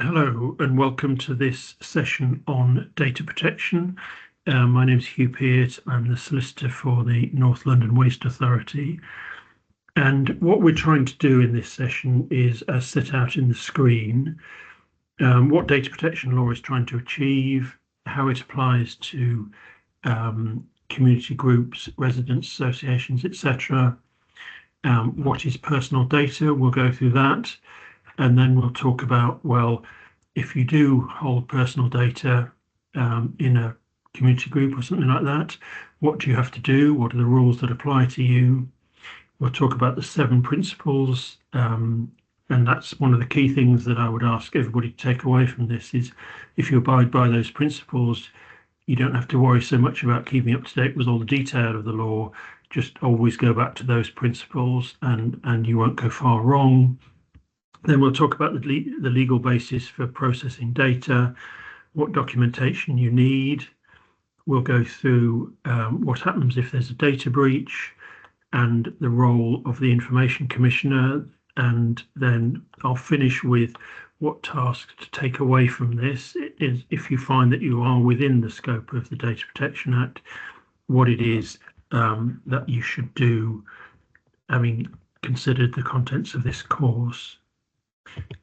Hello and welcome to this session on data protection. My name is Hugh Peart. I'm the solicitor for the North London Waste Authority. And what we're trying to do in this session is, as set out in the screen, what data protection law is trying to achieve, how it applies to community groups, residents, associations, etc. What is personal data? We'll go through that. And then we'll talk about, well, if you do hold personal data in a community group or something like that, what do you have to do? What are the rules that apply to you? We'll talk about the 7 principles. And that's one of the key things that I would ask everybody to take away from this is if you abide by those principles, you don't have to worry so much about keeping up to date with all the detail of the law. Just always go back to those principles and you won't go far wrong. Then we'll talk about the legal basis for processing data, what documentation you need. We'll go through what happens if there's a data breach and the role of the Information Commissioner. And then I'll finish with what tasks to take away from this is if you find that you are within the scope of the Data Protection Act, what it is that you should do, having considered the contents of this course.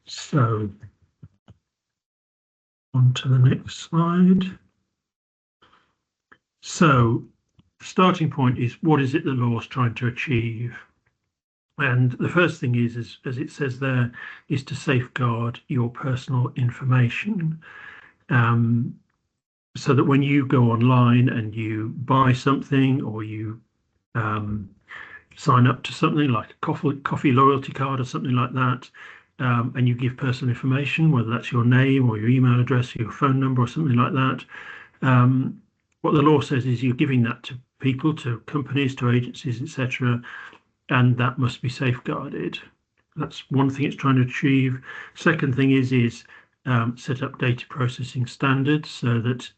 So on to the next slide. So the starting point is, what is it the law is trying to achieve? And the first thing is, as it says there, is to safeguard your personal information. So that when you go online and you buy something or you sign up to something like a coffee loyalty card or something like that, and you give personal information, whether that's your name or your email address or your phone number or something like that, what the law says is you're giving that to people, to companies, to agencies, etc., and that must be safeguarded. That's one thing it's trying to achieve. Second thing is set up data processing standards so that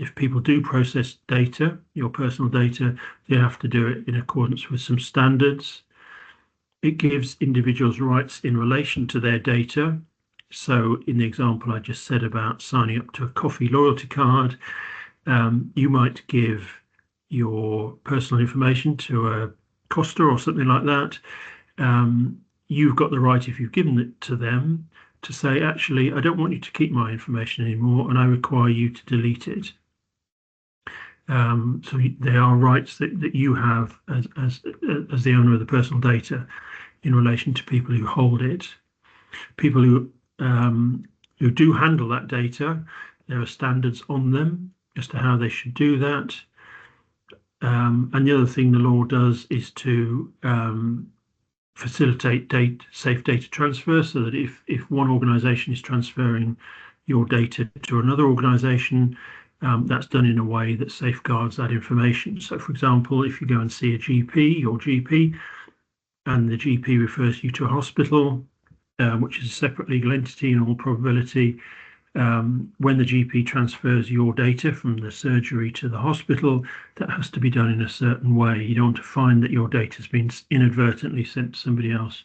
if people do process data, your personal data, they have to do it in accordance with some standards. It gives individuals rights in relation to their data. So in the example I just said about signing up to a coffee loyalty card, you might give your personal information to a Costa or something like that. You've got the right, if you've given it to them, to say, actually, I don't want you to keep my information anymore and I require you to delete it. So there are rights that you have as the owner of the personal data in relation to people who hold it. People who do handle that data, there are standards on them as to how they should do that. And the other thing the law does is to facilitate safe data transfer, so that if one organisation is transferring your data to another organisation, that's done in a way that safeguards that information. So, for example, if you go and see a GP, your GP, and the GP refers you to a hospital, which is a separate legal entity in all probability, when the GP transfers your data from the surgery to the hospital, that has to be done in a certain way. You don't want to find that your data has been inadvertently sent to somebody else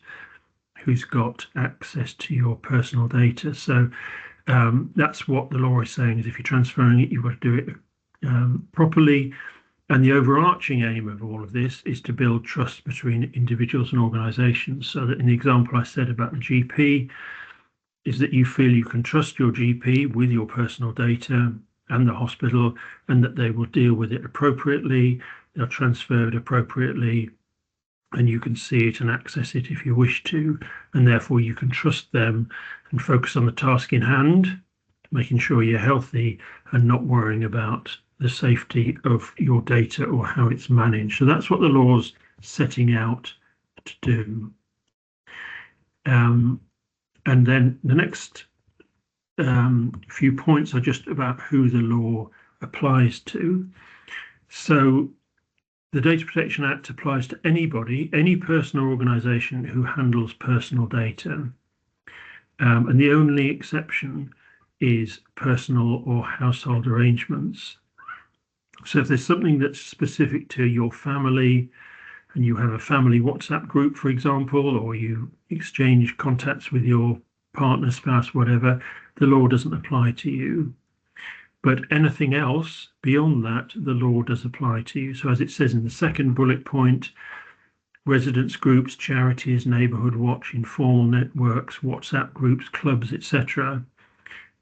who's got access to your personal data. So that's what the law is saying, is if you're transferring it, you've got to do it properly. And the overarching aim of all of this is to build trust between individuals and organisations, so that in the example I said about the GP, is that you feel you can trust your GP with your personal data and the hospital, and that they will deal with it appropriately, they'll transfer it appropriately, and you can see it and access it if you wish to, and therefore you can trust them and focus on the task in hand, making sure you're healthy and not worrying about the safety of your data or how it's managed. So that's what the law's setting out to do. And then the next few points are just about who the law applies to. So the Data Protection Act applies to anybody, any person or organisation who handles personal data. And the only exception is personal or household arrangements. So if there's something that's specific to your family, and you have a family WhatsApp group, for example, or you exchange contacts with your partner, spouse, whatever, the law doesn't apply to you. But anything else beyond that, the law does apply to you. So as it says in the second bullet point, residence groups, charities, neighbourhood watch, informal networks, WhatsApp groups, clubs, etc.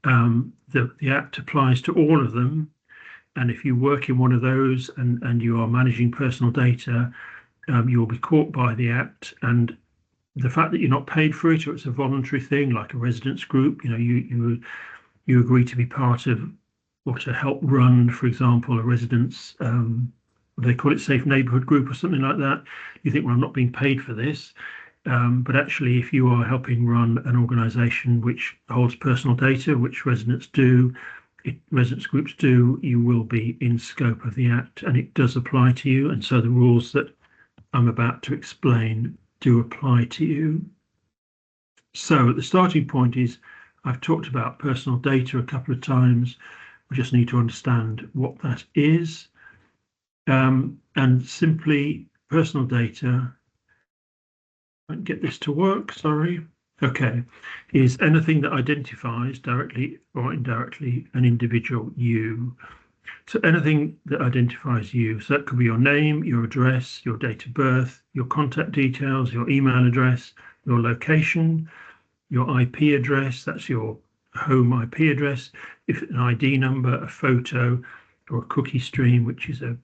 The Act applies to all of them. And if you work in one of those and you are managing personal data, you'll be caught by the Act. And the fact that you're not paid for it, or it's a voluntary thing like a residence group, you agree to be part of or to help run, for example, a residence, they call it safe neighbourhood group or something like that. You think, well, I'm not being paid for this. But actually, if you are helping run an organisation which holds personal data, which residents groups do, you will be in scope of the Act, and it does apply to you. And so the rules that I'm about to explain do apply to you. So the starting point is, I've talked about personal data a couple of times. We just need to understand what that is. And simply, personal data, I can get this to work, sorry. Okay, is anything that identifies directly or indirectly an individual, you. So anything that identifies you. So that could be your name, your address, your date of birth, your contact details, your email address, your location, your IP address, that's your home IP address, if an ID number, a photo, or a cookie stream, which is a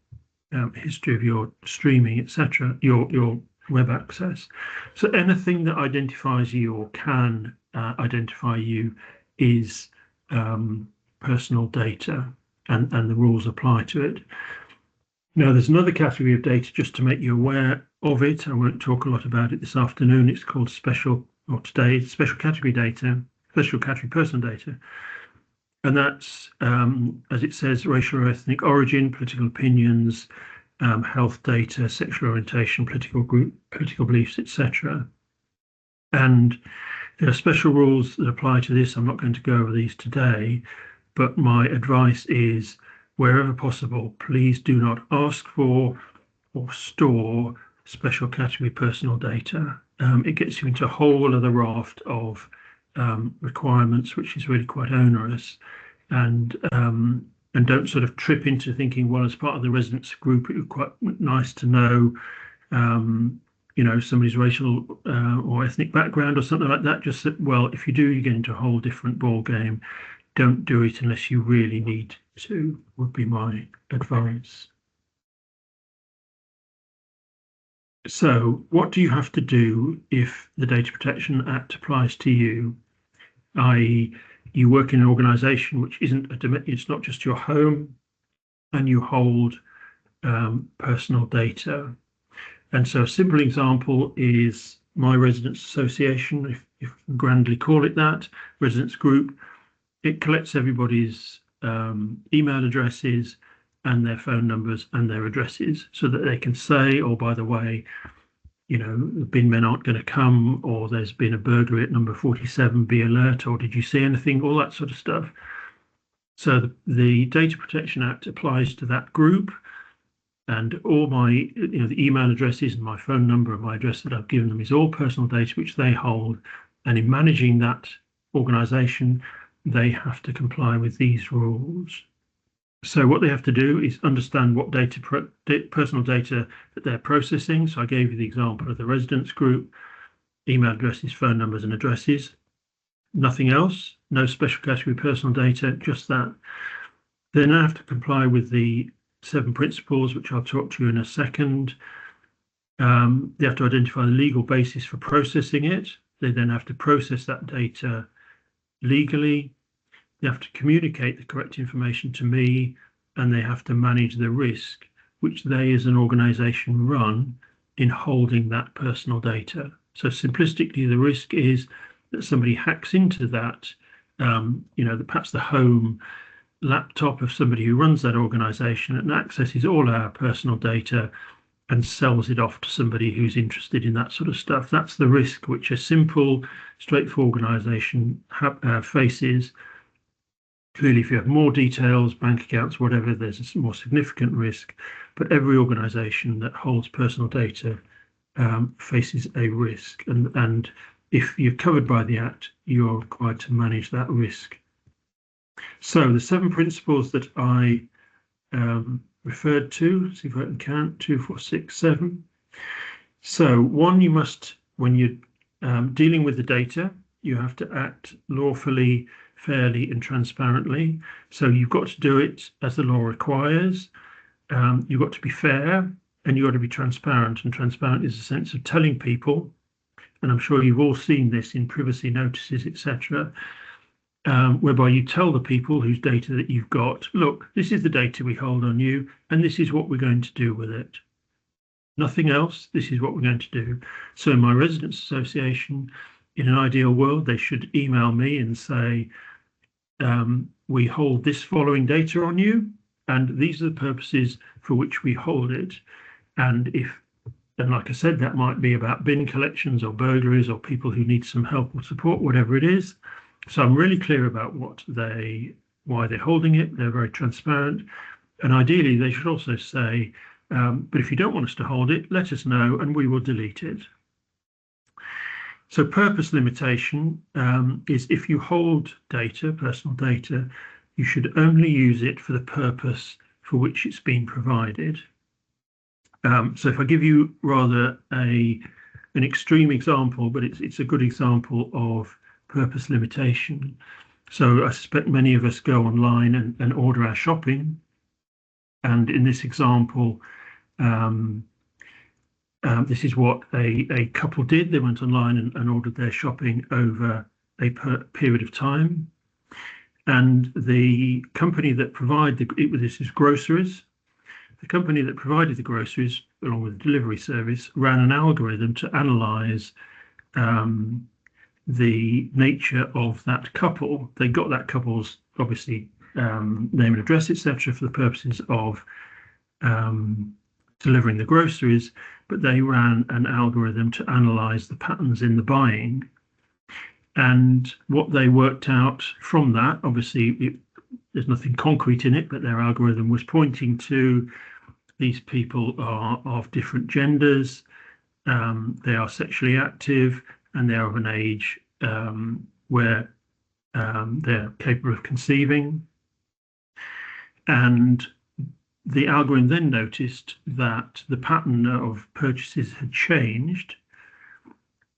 history of your streaming, etc., your web access. So anything that identifies you or can identify you is personal data, and the rules apply to it. Now, there's another category of data, just to make you aware of it. I won't talk a lot about it this afternoon. It's called special category data, special category personal data. And that's, as it says, racial or ethnic origin, political opinions, health data, sexual orientation, political group, political beliefs, etc. And there are special rules that apply to this. I'm not going to go over these today, but my advice is, wherever possible, please do not ask for or store special category personal data. It gets you into a whole other raft of requirements, which is really quite onerous. And don't sort of trip into thinking, well, as part of the residence group, it would be quite nice to know, somebody's racial or ethnic background or something like that. Just that, well, if you do, you get into a whole different ball game. Don't do it unless you really need to, would be my advice. So what do you have to do if the Data Protection Act applies to you, i.e. you work in an organisation which it's not just your home, and you hold personal data. And so a simple example is my residents association, if you grandly call it that, residents group. It collects everybody's email addresses and their phone numbers and their addresses, so that they can say, oh, by the way, the bin men aren't going to come, or there's been a burglary at number 47, be alert, or did you see anything, all that sort of stuff. So the Data Protection Act applies to that group, and all my, the email addresses and my phone number and my address that I've given them is all personal data which they hold. And in managing that organisation, they have to comply with these rules. So what they have to do is understand what personal data that they're processing. So I gave you the example of the residence group, email addresses, phone numbers and addresses, nothing else, no special category personal data, just that. They now have to comply with the 7 principles, which I'll talk to you in a second. They have to identify the legal basis for processing it. They then have to process that data legally. They have to communicate the correct information to me, and they have to manage the risk which they as an organisation run in holding that personal data. So simplistically, the risk is that somebody hacks into that, perhaps the home laptop of somebody who runs that organisation and accesses all our personal data and sells it off to somebody who's interested in that sort of stuff. That's the risk which a simple, straightforward organisation faces. Clearly, if you have more details, bank accounts, whatever, there's a more significant risk. But every organisation that holds personal data faces a risk. And if you're covered by the Act, you're required to manage that risk. So the 7 principles that I referred to, see if I can count, 2, 4, 6, 7. So 1, you must, when you're dealing with the data, you have to act lawfully, fairly and transparently. So you've got to do it as the law requires. You've got to be fair and you've got to be transparent. And transparent is a sense of telling people, and I'm sure you've all seen this in privacy notices, etc., whereby you tell the people whose data that you've got, look, this is the data we hold on you, and this is what we're going to do with it. Nothing else, this is what we're going to do. So in my residents association, in an ideal world, they should email me and say, we hold this following data on you, and these are the purposes for which we hold it. And like I said, that might be about bin collections or burglaries or people who need some help or support, whatever it is. So I'm really clear about why they're holding it. They're very transparent. And ideally, they should also say, but if you don't want us to hold it, let us know and we will delete it. So purpose limitation is if you hold data, personal data, you should only use it for the purpose for which it's been provided. So if I give you rather an extreme example, but it's a good example of purpose limitation. So I suspect many of us go online and order our shopping. And in this example, this is what a couple did. They went online and ordered their shopping over a period of time. And the company that provided this is groceries. The company that provided the groceries, along with the delivery service, ran an algorithm to analyze the nature of that couple. They got that couple's, obviously, name and address, etc., for the purposes of delivering the groceries, but they ran an algorithm to analyze the patterns in the buying. And what they worked out from that, obviously, there's nothing concrete in it, but their algorithm was pointing to these people are of different genders, they are sexually active, and they're of an age where they're capable of conceiving. And the algorithm then noticed that the pattern of purchases had changed,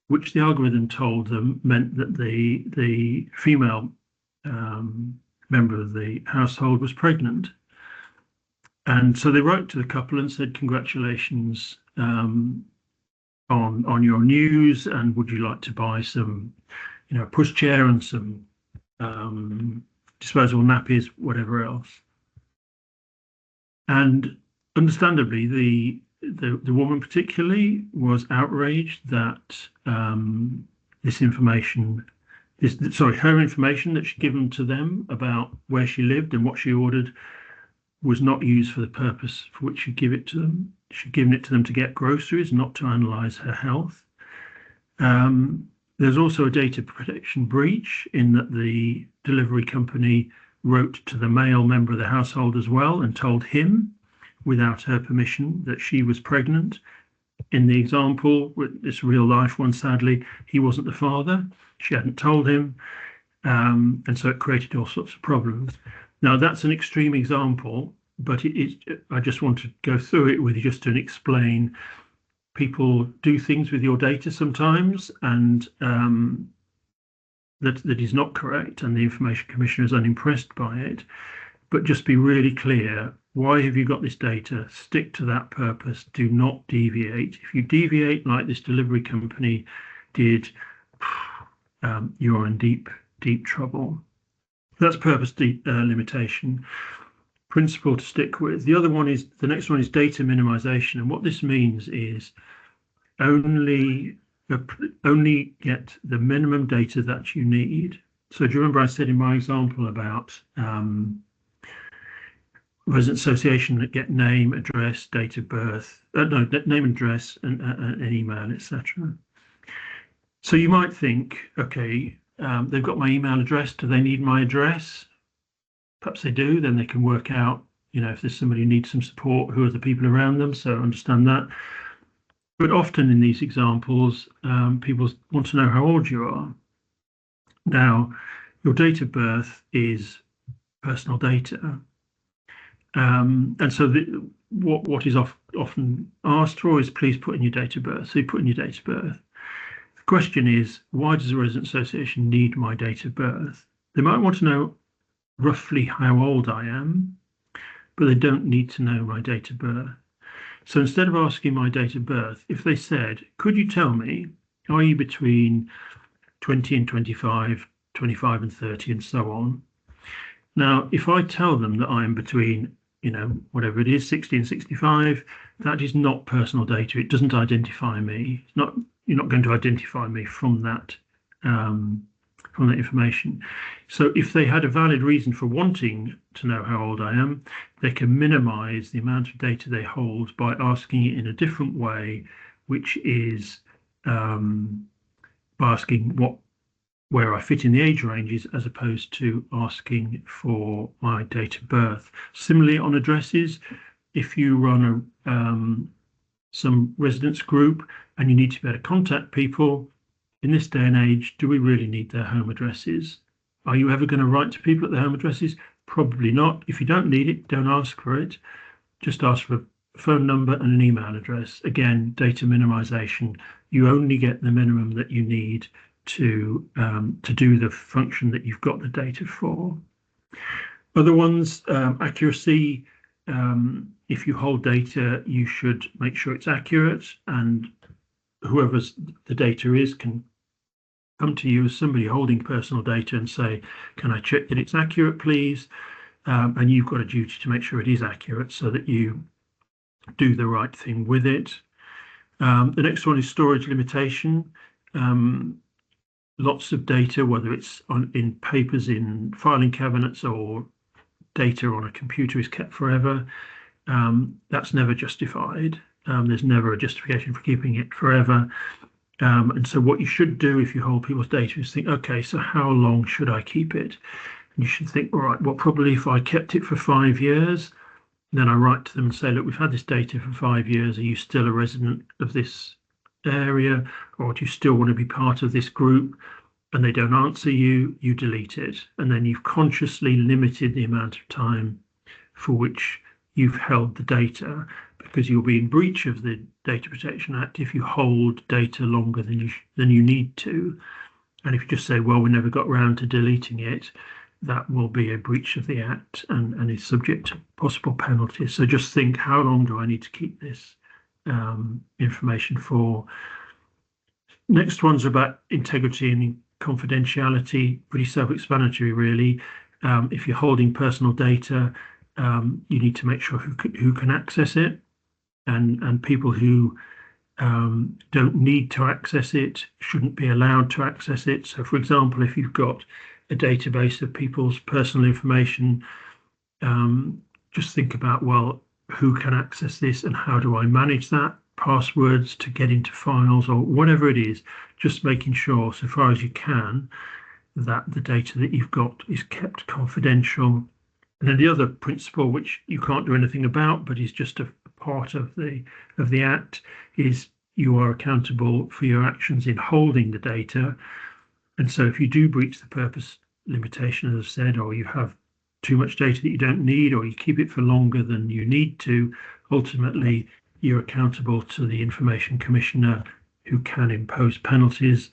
which the algorithm told them meant that the female member of the household was pregnant. And so they wrote to the couple and said, congratulations on your news, and would you like to buy some, a pushchair and some disposable nappies, whatever else. And understandably, the woman particularly was outraged that her information that she'd given to them about where she lived and what she ordered was not used for the purpose for which she'd give it to them. She'd given it to them to get groceries, not to analyze her health. There's also a data protection breach in that the delivery company wrote to the male member of the household as well and told him, without her permission, that she was pregnant. In the example, this real life one, sadly, he wasn't the father. She hadn't told him. And so it created all sorts of problems. Now, that's an extreme example, but I just want to go through it with you just to explain people do things with your data sometimes, and that is not correct, and the Information Commissioner is unimpressed by it. But just be really clear, why have you got this data? Stick to that purpose. Do not deviate. If you deviate like this delivery company did, you're in deep, deep trouble. That's purpose limitation. Principle to stick with. The next one is data minimization. And what this means is only get the minimum data that you need. So do you remember I said in my example about resident association that get name, address, date of birth, name, address, and an email, etc. So you might think, okay, they've got my email address. Do they need my address? Perhaps they do. Then they can work out, if there's somebody who needs some support, who are the people around them. So understand that. But often in these examples, people want to know how old you are. Now, your date of birth is personal data. And so what is often asked for is please put in your date of birth. So you put in your date of birth. The question is, why does the Resident Association need my date of birth? They might want to know roughly how old I am, but they don't need to know my date of birth. So instead of asking my date of birth, if they said, could you tell me, are you between 20 and 25, 25 and 30, and so on? Now, if I tell them that I am between, whatever it is, 60 and 65, that is not personal data. It doesn't identify me. You're not going to identify me from that information. So if they had a valid reason for wanting to know how old I am, they can minimize the amount of data they hold by asking it in a different way, which is by asking where I fit in the age ranges, as opposed to asking for my date of birth. Similarly, on addresses, if you run some residence group and you need to be able to contact people, in this day and age, do we really need their home addresses? Are you ever going to write to people at their home addresses? Probably not. If you don't need it, don't ask for it. Just ask for a phone number and an email address. Again, data minimization. You only get the minimum that you need to do the function that you've got the data for. Other ones, accuracy. If you hold data, you should make sure it's accurate, and whoever the data is can come to you as somebody holding personal data and say, can I check that it's accurate, please? And you've got a duty to make sure it is accurate so that you do the right thing with it. The next one is storage limitation. Lots of data, whether it's in papers in filing cabinets or data on a computer, is kept forever. That's never justified. There's never a justification for keeping it forever. And so what you should do if you hold people's data is think, okay, so how long should I keep it? And you should think, all right, well, probably if I kept it for 5 years, then I write to them and say, look, we've had this data for 5 years. Are you still a resident of this area, or do you still want to be part of this group? And they don't answer you, you delete it. And then you've consciously limited the amount of time for which you've held the data, because you'll be in breach of the Data Protection Act if you hold data longer than you need to. And if you just say, well, we never got around to deleting it, that will be a breach of the Act and is subject to possible penalties. So just think, how long do I need to keep this information for? Next one's about integrity and confidentiality, pretty self-explanatory, really. If you're holding personal data, you need to make sure who can access it, and people who don't need to access it shouldn't be allowed to access it. So, for example, if you've got a database of people's personal information, just think about, well, who can access this and how do I manage that? Passwords to get into files or whatever it is, just making sure, so far as you can, that the data that you've got is kept confidential. And then the other principle, which you can't do anything about, but is just a part of the Act, is you are accountable for your actions in holding the data. And so if you do breach the purpose limitation, as I've said, or you have too much data that you don't need, or you keep it for longer than you need to, ultimately you're accountable to the Information Commissioner, who can impose penalties.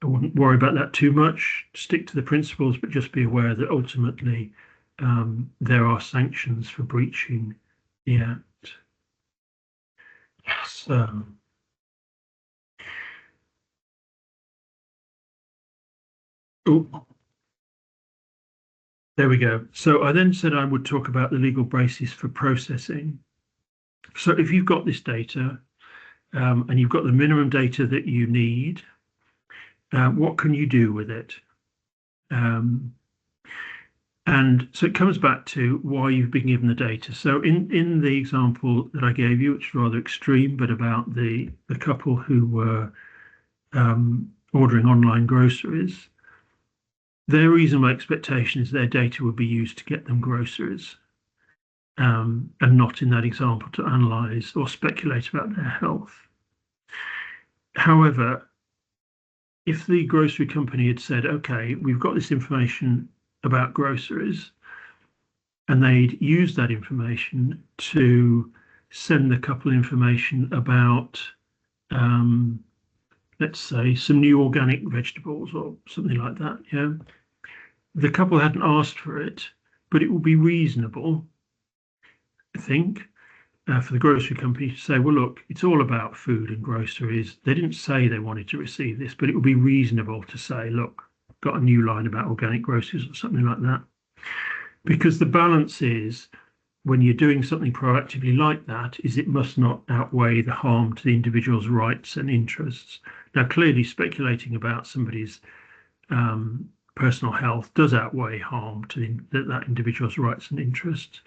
I wouldn't worry about that too much. Stick to the principles, but just be aware that ultimately there are sanctions for breaching the Act. So, there we go. So I then said I would talk about the legal basis for processing. So if you've got this data and you've got the minimum data that you need, what can you do with it? And so it comes back to why you've been given the data. So in the example that I gave you, which is rather extreme, but about the couple who were ordering online groceries, their reasonable expectation is their data would be used to get them groceries, and not in that example to analyse or speculate about their health. However, if the grocery company had said, okay, we've got this information about groceries, and they'd used that information to send the couple information about, let's say, some new organic vegetables or something like that, yeah. The couple hadn't asked for it, but it would be reasonable, I think, for the grocery company to say, well, look, it's all about food and groceries. They didn't say they wanted to receive this, but it would be reasonable to say, look, got a new line about organic groceries or something like that. Because the balance is, when you're doing something proactively like that, is it must not outweigh the harm to the individual's rights and interests. Now, clearly speculating about somebody's personal health does outweigh harm to that individual's rights and interests.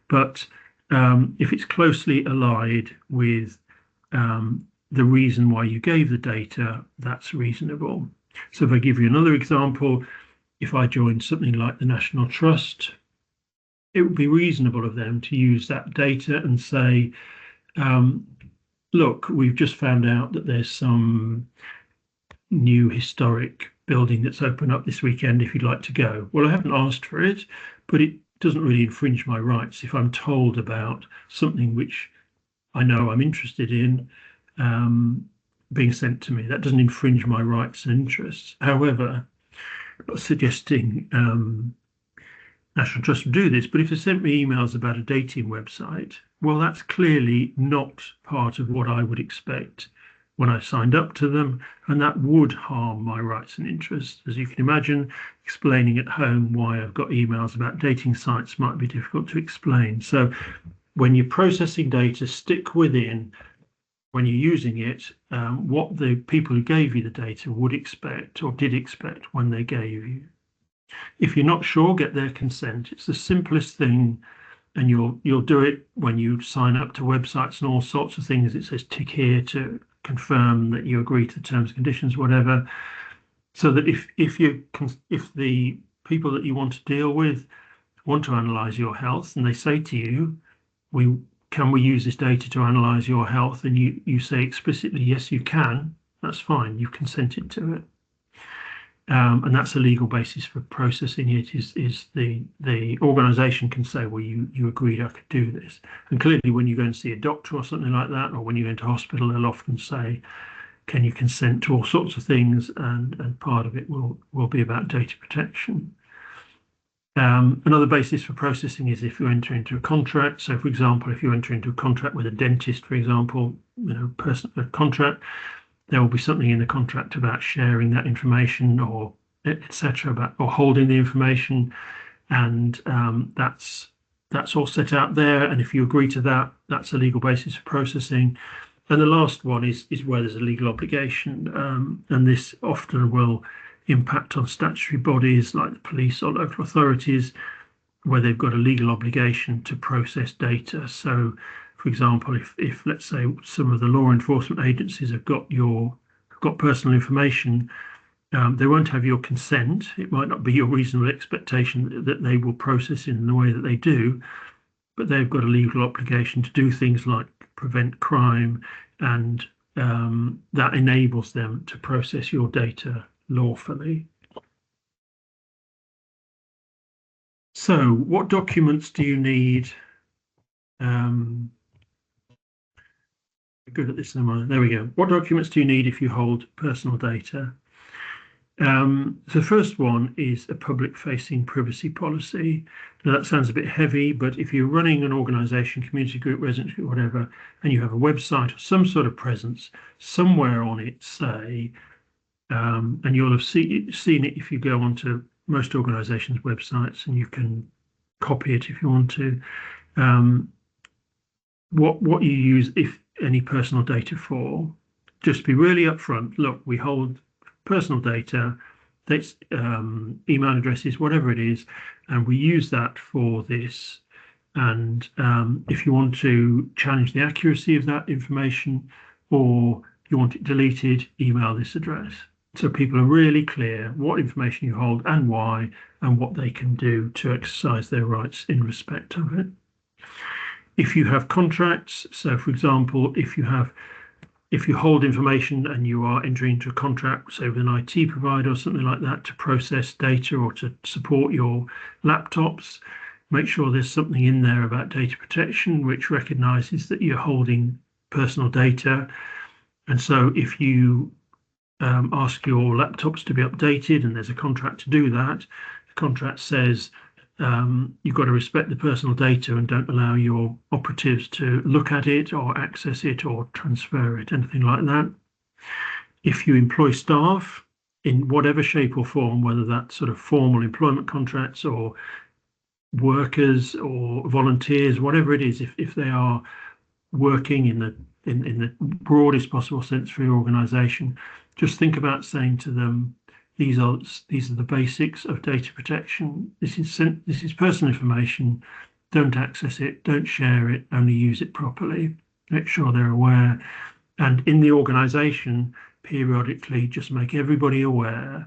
But if it's closely allied with the reason why you gave the data, that's reasonable. So if I give you another example, if I joined something like the National Trust, it would be reasonable of them to use that data and say, look, we've just found out that there's some new historic building that's opened up this weekend if you'd like to go. Well, I haven't asked for it, but it doesn't really infringe my rights if I'm told about something which I know I'm interested in being sent to me. That doesn't infringe my rights and interests. However, I'm not suggesting National Trust would do this, but if they sent me emails about a dating website, well, that's clearly not part of what I would expect when I signed up to them, and that would harm my rights and interests. As you can imagine, explaining at home why I've got emails about dating sites might be difficult to explain. So when you're processing data, stick within, when you're using it, what the people who gave you the data would expect or did expect when they gave you. If you're not sure, get their consent. It's the simplest thing, and you'll do it when you sign up to websites and all sorts of things. It says tick here to confirm that you agree to the terms and conditions, whatever. So that if the people that you want to deal with want to analyse your health and they say to you, can we use this data to analyse your health? And you say explicitly, yes, you can. That's fine. You've consented to it. And that's a legal basis for processing it. Is the organisation can say, well, you agreed I could do this. And clearly, when you go and see a doctor or something like that, or when you go into hospital, they'll often say, can you consent to all sorts of things? And part of it will be about data protection. Another basis for processing is if you enter into a contract. So, for example, if you enter into a contract with a dentist, for example, a contract, there will be something in the contract about sharing that information or etc. or holding the information, and that's all set out there. And if you agree to that, that's a legal basis for processing. And the last one is where there's a legal obligation, and this often will impact on statutory bodies like the police or local authorities, where they've got a legal obligation to process data. So, for example, if let's say some of the law enforcement agencies have got personal information, they won't have your consent. It might not be your reasonable expectation that they will process it in the way that they do, but they've got a legal obligation to do things like prevent crime, and that enables them to process your data lawfully. So, what documents do you need? Good at this, am I? There we go. What documents do you need if you hold personal data? So the first one is a public-facing privacy policy. Now that sounds a bit heavy, but if you're running an organisation, community group, residence group, whatever, and you have a website or some sort of presence, somewhere on it say, and you'll have seen it if you go onto most organisations' websites, and you can copy it if you want to. What you use, if any, personal data for, just be really upfront. Look, we hold personal data, that's email addresses, whatever it is, and we use that for this. And if you want to challenge the accuracy of that information, or you want it deleted, email this address. So people are really clear what information you hold and why, and what they can do to exercise their rights in respect of it. If you have contracts, so for example, if you have if you hold information and you are entering into a contract, say with an IT provider or something like that, to process data or to support your laptops, make sure there's something in there about data protection which recognises that you're holding personal data. And so if you ask your laptops to be updated and there's a contract to do that, the contract says you've got to respect the personal data and don't allow your operatives to look at it or access it or transfer it, anything like that. If you employ staff in whatever shape or form, whether that's sort of formal employment contracts or workers or volunteers, whatever it is, if they are working in the broadest possible sense for your organisation, just think about saying to them, these are the basics of data protection. This is personal information. Don't access it. Don't share it. Only use it properly. Make sure they're aware. And in the organisation, periodically, just make everybody aware.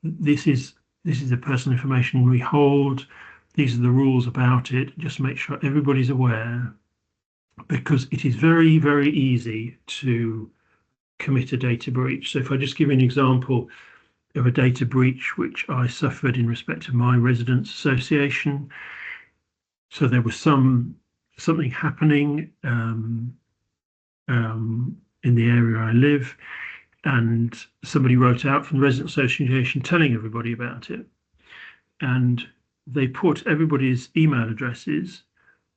This is the personal information we hold. These are the rules about it. Just make sure everybody's aware, because it is very, very easy to commit a data breach. So if I just give you an example of a data breach which I suffered in respect of my residents' association. So there was something happening in the area I live, and somebody wrote out from the resident association telling everybody about it. And they put everybody's email addresses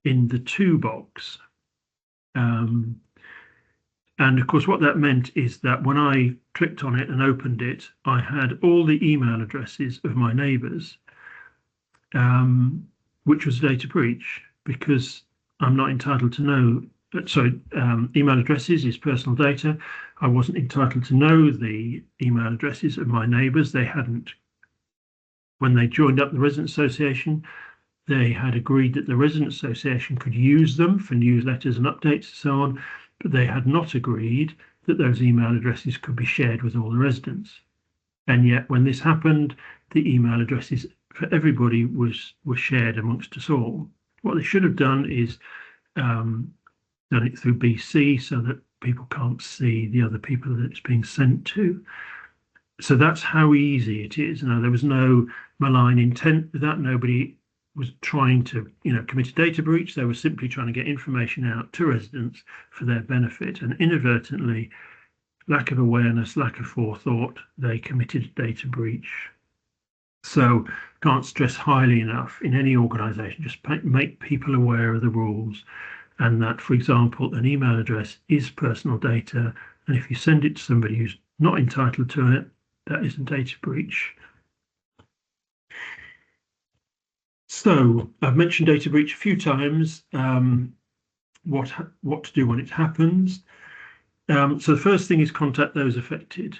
in the to box. And of course, what that meant is that when I clicked on it and opened it, I had all the email addresses of my neighbours, which was a data breach, because I'm not entitled to know. Email addresses is personal data. I wasn't entitled to know the email addresses of my neighbours. They hadn't, when they joined up the resident association, they had agreed that the resident association could use them for newsletters and updates and so on, but they had not agreed that those email addresses could be shared with all the residents. And yet, when this happened, the email addresses for everybody were shared amongst us all. What they should have done is done it through BC so that people can't see the other people that it's being sent to. So that's how easy it is. Now, there was no malign intent with that. Nobody was trying to, commit a data breach. They were simply trying to get information out to residents for their benefit. And inadvertently, lack of awareness, lack of forethought, they committed a data breach. So can't stress highly enough in any organisation, just make people aware of the rules, and that, for example, an email address is personal data. And if you send it to somebody who's not entitled to it, that is a data breach. So I've mentioned data breach a few times. What to do when it happens. So the first thing is contact those affected,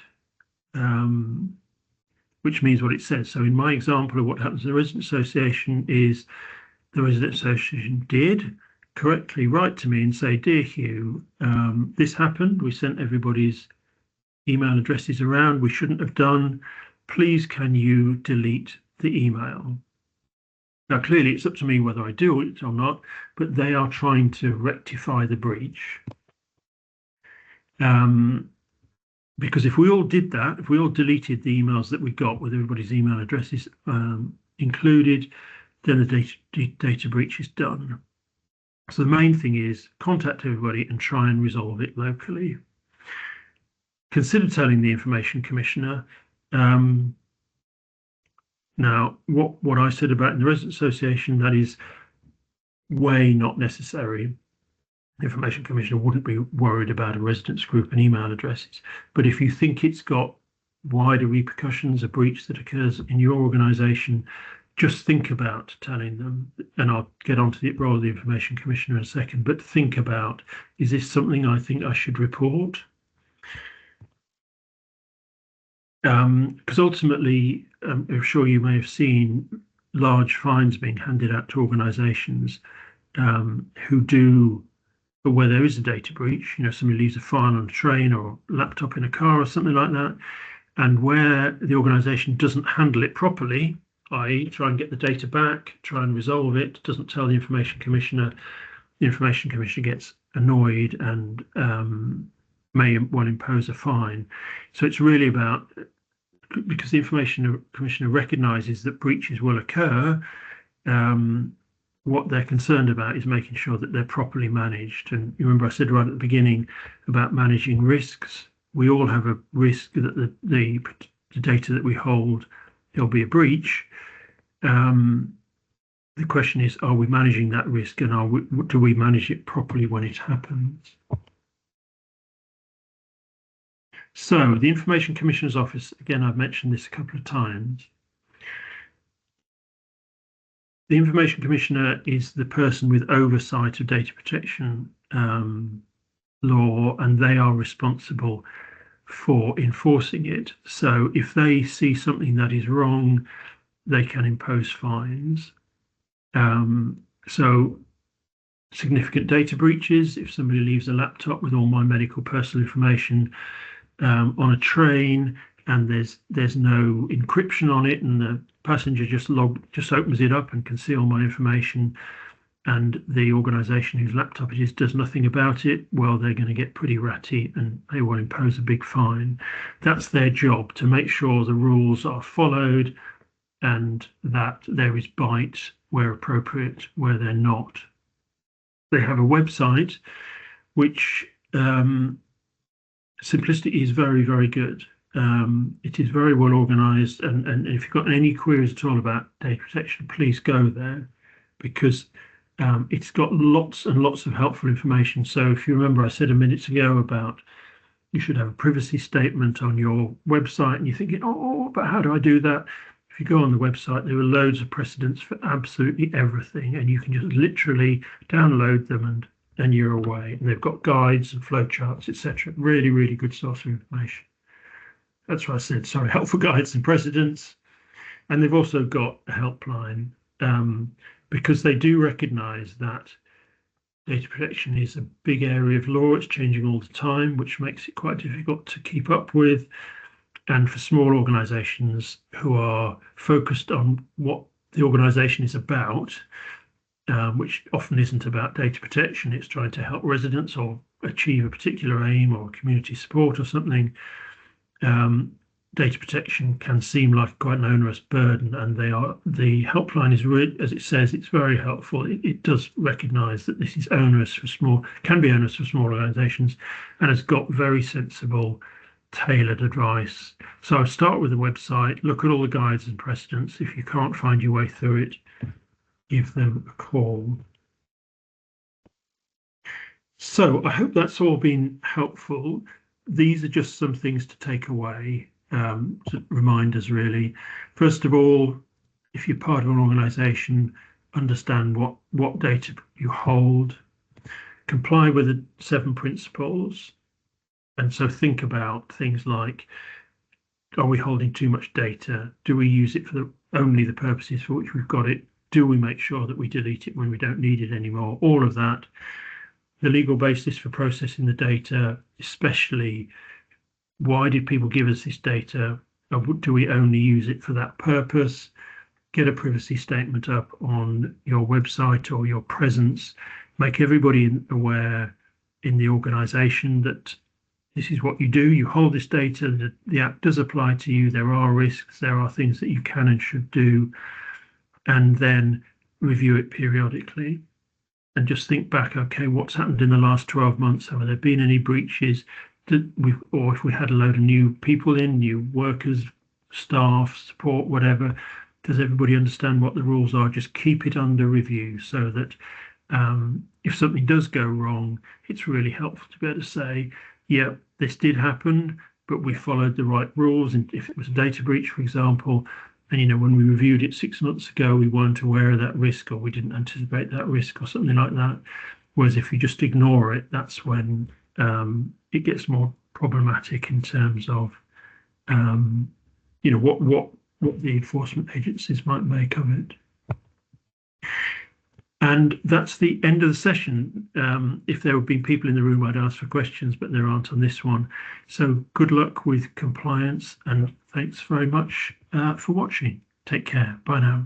which means what it says. So in my example of what happens in the resident association is the resident association did correctly write to me and say, "Dear Hugh, this happened. We sent everybody's email addresses around. We shouldn't have done. Please, can you delete the email?" Now, clearly, it's up to me whether I do it or not, but they are trying to rectify the breach. Because if we all did that, if we all deleted the emails that we got with everybody's email addresses included, then the data breach is done. So the main thing is contact everybody and try and resolve it locally. Consider telling the Information Commissioner. Now, what I said about in the Resident Association, that is way not necessary. The Information Commissioner wouldn't be worried about a residents group and email addresses. But if you think it's got wider repercussions, a breach that occurs in your organisation, just think about telling them. And I'll get onto the role of the Information Commissioner in a second, but think about, is this something I think I should report? Because ultimately, I'm sure you may have seen large fines being handed out to organisations who do, but where there is a data breach, somebody leaves a file on a train or a laptop in a car or something like that, and where the organisation doesn't handle it properly, i.e. try and get the data back, try and resolve it, doesn't tell the Information Commissioner gets annoyed and may well impose a fine. So it's really about, because the Information Commissioner recognises that breaches will occur, what they're concerned about is making sure that they're properly managed. And you remember I said right at the beginning about managing risks. We all have a risk that the data that we hold, there'll be a breach. The question is, are we managing that risk, and do we manage it properly when it happens? So the Information Commissioner's Office, again, I've mentioned this a couple of times. The Information Commissioner is the person with oversight of data protection law, and they are responsible for enforcing it. So if they see something that is wrong, they can impose fines. So significant data breaches, if somebody leaves a laptop with all my medical personal information on a train, and there's no encryption on it, and the passenger just opens it up and can see all my information, and the organisation whose laptop it is does nothing about it, well, they're going to get pretty ratty and they will impose a big fine. That's their job, to make sure the rules are followed and that there is bite where appropriate, where they're not. They have a website which simplicity is very, very good. It is very well organised, and if you've got any queries at all about data protection, please go there, because it's got lots and lots of helpful information. So if you remember, I said a minute ago about you should have a privacy statement on your website, and you're thinking, oh, but how do I do that? If you go on the website, there are loads of precedents for absolutely everything, and you can just literally download them and you're away. And they've got guides and flowcharts, etc. Really, really good source of information. That's what I said, sorry, helpful guides and precedents. And they've also got a helpline, because they do recognise that data protection is a big area of law. It's changing all the time, which makes it quite difficult to keep up with. And for small organisations who are focused on what the organisation is about, which often isn't about data protection, it's trying to help residents or achieve a particular aim or community support or something, data protection can seem like quite an onerous burden, and the helpline is really, as it says, it's very helpful. It does recognise that this is onerous can be onerous for small organisations, and has got very sensible, tailored advice. So I'll start with the website, look at all the guides and precedents. If you can't find your way through it, give them a call. So I hope that's all been helpful. These are just some things to take away, reminders really. First of all, if you're part of an organisation, understand what data you hold, comply with the 7 principles. And so think about things like, are we holding too much data? Do we use it for only the purposes for which we've got it? Do we make sure that we delete it when we don't need it anymore? All of that. The legal basis for processing the data, especially why did people give us this data? Or do we only use it for that purpose? Get a privacy statement up on your website or your presence. Make everybody aware in the organisation that this is what you do. You hold this data, the act does apply to you. There are risks, there are things that you can and should do, and then review it periodically. And just think back, okay, what's happened in the last 12 months? Have there been any breaches? Or if we had a load of new people in, new workers, staff, support, whatever, does everybody understand what the rules are? Just keep it under review so that if something does go wrong, it's really helpful to be able to say, yeah, this did happen, but we followed the right rules. And if it was a data breach, for example, and when we reviewed it 6 months ago, we weren't aware of that risk, or we didn't anticipate that risk, or something like that. Whereas if you just ignore it, that's when it gets more problematic in terms of what the enforcement agencies might make of it. And that's the end of the session. If there have been people in the room, I'd ask for questions, but there aren't on this one. So good luck with compliance, and thanks very much for watching. Take care. Bye now.